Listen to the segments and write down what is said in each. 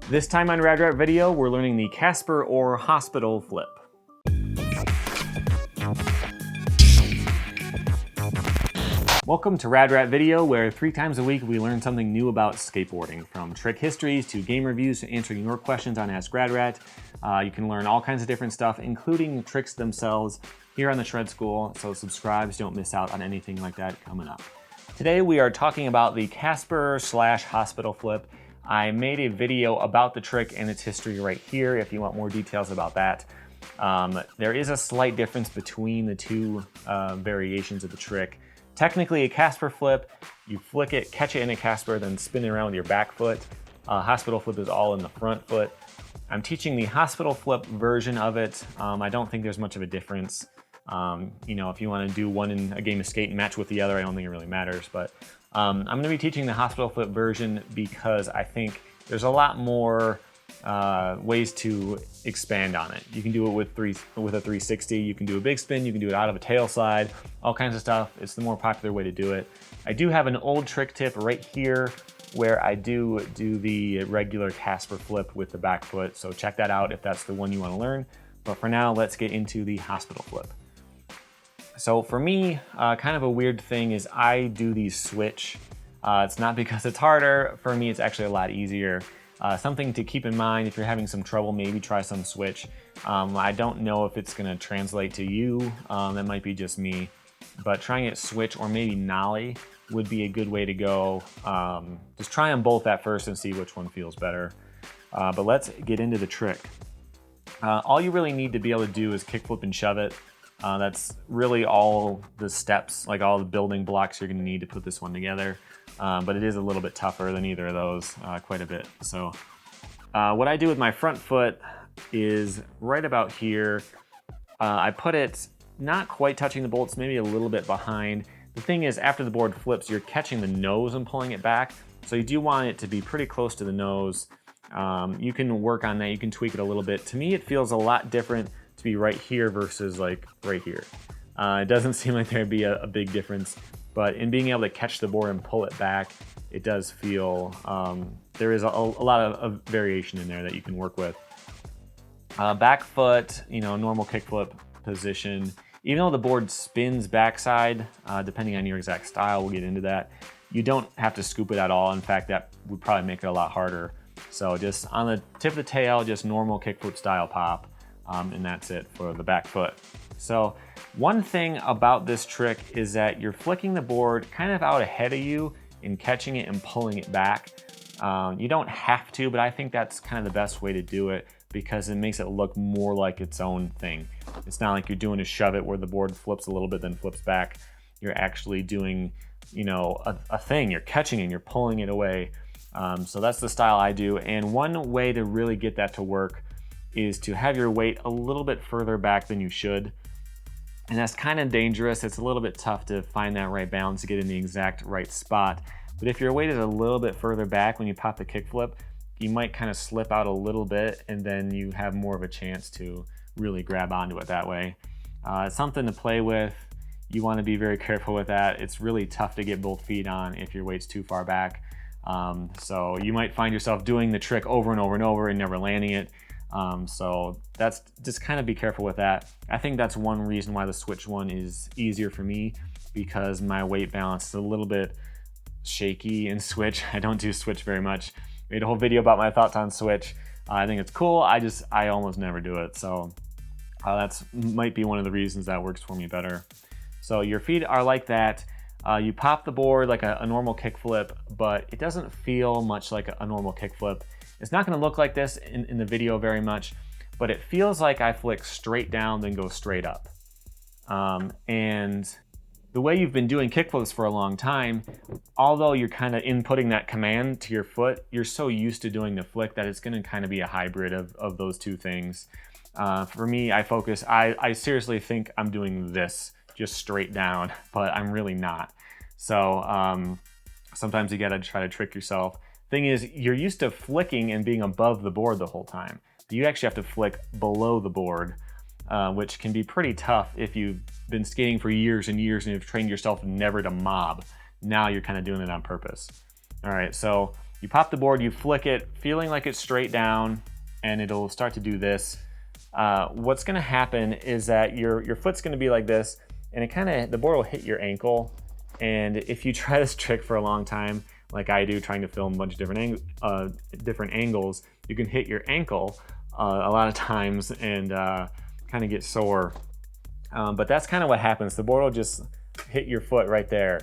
This time on Rad Rat Video, we're learning the Casper or hospital flip. Welcome to Rad Rat Video, where 3 times a week we learn something new about skateboarding. From trick histories to game reviews to answering your questions on Ask Rad Rat. You can learn all kinds of different stuff, including tricks themselves here on the Shred School, so subscribe so you don't miss out on anything like that coming up. Today we are talking about the Casper / hospital flip. I made a video about the trick and its history right here if you want more details about that. There is a slight difference between the two variations of the trick. Technically a Casper flip, you flick it, catch it in a Casper, then spin it around with your back foot. Hospital flip is all in the front foot. I'm teaching the hospital flip version of it. I don't think there's much of a difference. You know, if you want to do one in a game of skate and match with the other, I don't think it really matters. But I'm going to be teaching the hospital flip version because I think there's a lot more ways to expand on it. You can do it with a 360, you can do a big spin, you can do it out of a tail slide, all kinds of stuff. It's the more popular way to do it. I do have an old trick tip right here where I do the regular Casper flip with the back foot, so check that out if that's the one you want to learn. But for now, let's get into the hospital flip. So for me, kind of a weird thing is I do these switch. It's not because it's harder. For me, it's actually a lot easier. Something to keep in mind if you're having some trouble, maybe try some switch. I don't know if it's going to translate to you. That might be just me. But trying it switch or maybe nollie would be a good way to go. Just try them both at first and see which one feels better. But let's get into the trick. All you really need to be able to do is kickflip and shove it. That's really all the steps, like all the building blocks you're going to need to put this one together. But it is a little bit tougher than either of those, quite a bit. So what I do with my front foot is right about here. I put it not quite touching the bolts, maybe a little bit behind. The thing is, after the board flips, you're catching the nose and pulling it back. So you do want it to be pretty close to the nose. You can work on that, you can tweak it a little bit. To me, it feels a lot different to be right here versus like right here. It doesn't seem like there'd be a big difference, but in being able to catch the board and pull it back, it does feel, there is a lot of variation in there that you can work with. Back foot, you know, normal kickflip position. Even though the board spins backside, depending on your exact style, we'll get into that, you don't have to scoop it at all. In fact, that would probably make it a lot harder. So just on the tip of the tail, just normal kickflip style pop. And that's it for the back foot. So one thing about this trick is that you're flicking the board kind of out ahead of you and catching it and pulling it back. You don't have to, but I think that's kind of the best way to do it because it makes it look more like its own thing. It's not like you're doing a shove it where the board flips a little bit then flips back. You're actually doing, you know, a thing. You're catching it and you're pulling it away. So that's the style I do. And one way to really get that to work is to have your weight a little bit further back than you should. And that's kind of dangerous. It's a little bit tough to find that right balance to get in the exact right spot. But if your weight is a little bit further back when you pop the kickflip, you might kind of slip out a little bit and then you have more of a chance to really grab onto it that way. It's something to play with. You want to be very careful with that. It's really tough to get both feet on if your weight's too far back. So you might find yourself doing the trick over and over and over and never landing it. So that's just kind of be careful with that. I think that's one reason why the switch one is easier for me because my weight balance is a little bit shaky in switch. I don't do switch very much. I made a whole video about my thoughts on switch. I think it's cool. I almost never do it. So that's might be one of the reasons that works for me better. So your feet are like that. You pop the board like a normal kickflip, but it doesn't feel much like a normal kickflip. It's not going to look like this in the video very much, but it feels like I flick straight down then go straight up. And the way you've been doing kickflips for a long time, although you're kind of inputting that command to your foot, you're so used to doing the flick that it's going to kind of be a hybrid of those two things. For me, I seriously think I'm doing this just straight down, but I'm really not. So sometimes you got to try to trick yourself. Thing is, you're used to flicking and being above the board the whole time. You actually have to flick below the board, which can be pretty tough if you've been skating for years and years and you've trained yourself never to mob. Now you're kind of doing it on purpose. All right, so You pop the board, you flick it, feeling like it's straight down, and it'll start to do this. What's gonna happen is that your foot's gonna be like this, and the board will hit your ankle. And if you try this trick for a long time, like I do, trying to film a bunch of different angles, you can hit your ankle a lot of times and kind of get sore. But that's kind of what happens. The board will just hit your foot right there.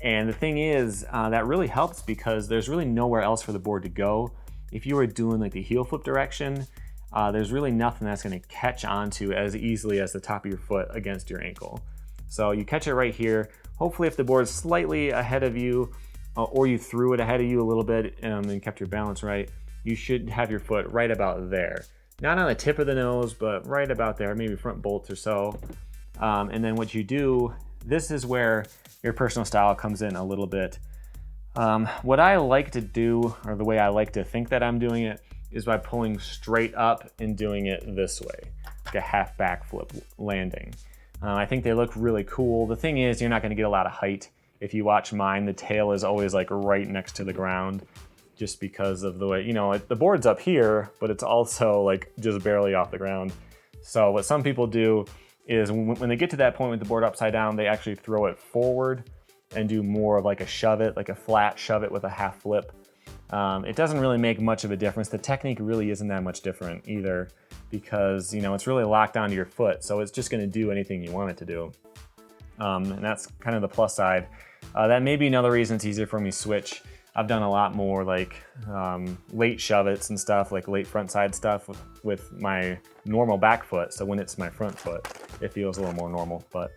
And the thing is, that really helps because there's really nowhere else for the board to go. If you were doing like the heel flip direction, there's really nothing that's going to catch onto as easily as the top of your foot against your ankle. So you catch it right here. Hopefully if the board's slightly ahead of you, or you threw it ahead of you a little bit and kept your balance right, you should have your foot right about there. Not on the tip of the nose, but right about there, maybe front bolts or so. And then what you do, this is where your personal style comes in a little bit. What I like to do, or the way I like to think that I'm doing it, is by pulling straight up and doing it this way, like a half backflip landing. I think they look really cool. The thing is, you're not gonna get a lot of height. If you watch mine, the tail is always like right next to the ground, just because of the way, you know, the board's up here, but it's also like just barely off the ground. So what some people do is when they get to that point with the board upside down, they actually throw it forward and do more of like a shove it, like a flat shove it with a half flip. It doesn't really make much of a difference. The technique really isn't that much different either, because, you know, it's really locked onto your foot, so it's just gonna do anything you want it to do. And that's kind of the plus side. That may be another reason it's easier for me to switch. I've done a lot more like late shove-its and stuff, like late front side stuff with my normal back foot. So when it's my front foot, it feels a little more normal. But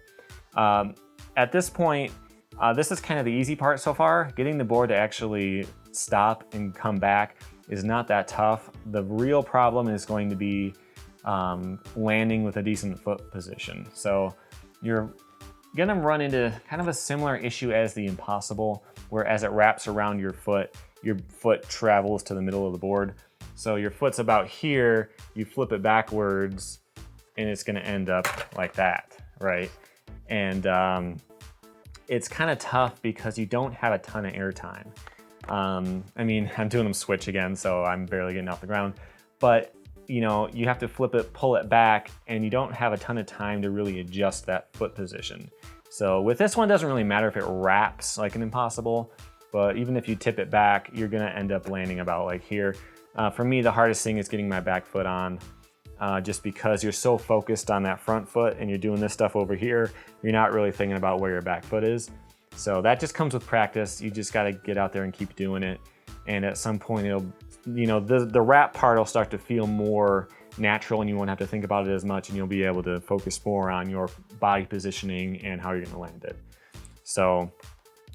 at this point, this is kind of the easy part so far. Getting the board to actually stop and come back is not that tough. The real problem is going to be landing with a decent foot position. So you're gonna run into kind of a similar issue as the impossible, where as it wraps around your foot travels to the middle of the board. So your foot's about here, you flip it backwards, and it's gonna end up like that, right? And it's kind of tough because you don't have a ton of air time. I mean, I'm doing them switch again, so I'm barely getting off the ground, but you know, you have to flip it, pull it back, and you don't have a ton of time to really adjust that foot position. So with this one, it doesn't really matter if it wraps like an impossible, but even if you tip it back, you're gonna end up landing about like here. For me, the hardest thing is getting my back foot on, just because you're so focused on that front foot and you're doing this stuff over here, you're not really thinking about where your back foot is. So that just comes with practice. You just gotta get out there and keep doing it. And at some point, it'll, you know, the wrap part will start to feel more natural and you won't have to think about it as much, and you'll be able to focus more on your body positioning and how you're gonna land it. So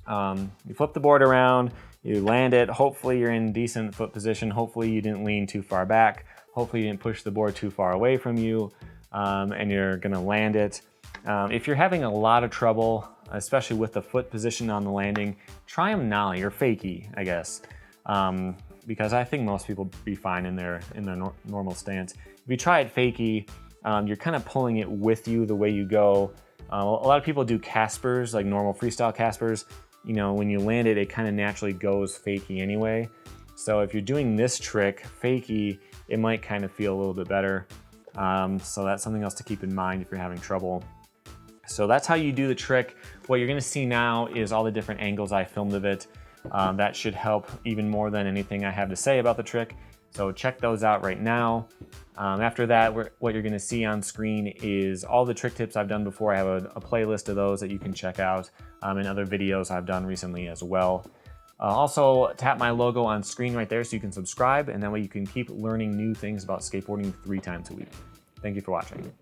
you flip the board around, you land it, hopefully you're in decent foot position, hopefully you didn't lean too far back, hopefully you didn't push the board too far away from you, and you're gonna land it. If you're having a lot of trouble, especially with the foot position on the landing, try them nollie or fakie, I guess. Because I think most people be fine in their normal stance. If you try it fakie, you're kind of pulling it with you the way you go. A lot of people do Caspers, like normal freestyle Caspers. You know, when you land it, it kind of naturally goes fakie anyway. So if you're doing this trick, fakie, it might kind of feel a little bit better. So that's something else to keep in mind if you're having trouble. So that's how you do the trick. What you're gonna see now is all the different angles I filmed of it. That should help even more than anything I have to say about the trick. So check those out right now. After that, what you're gonna see on screen is all the trick tips I've done before. I have a playlist of those that you can check out, and other videos I've done recently as well. Also, tap my logo on screen right there so you can subscribe, and that way you can keep learning new things about skateboarding 3 times a week. Thank you for watching.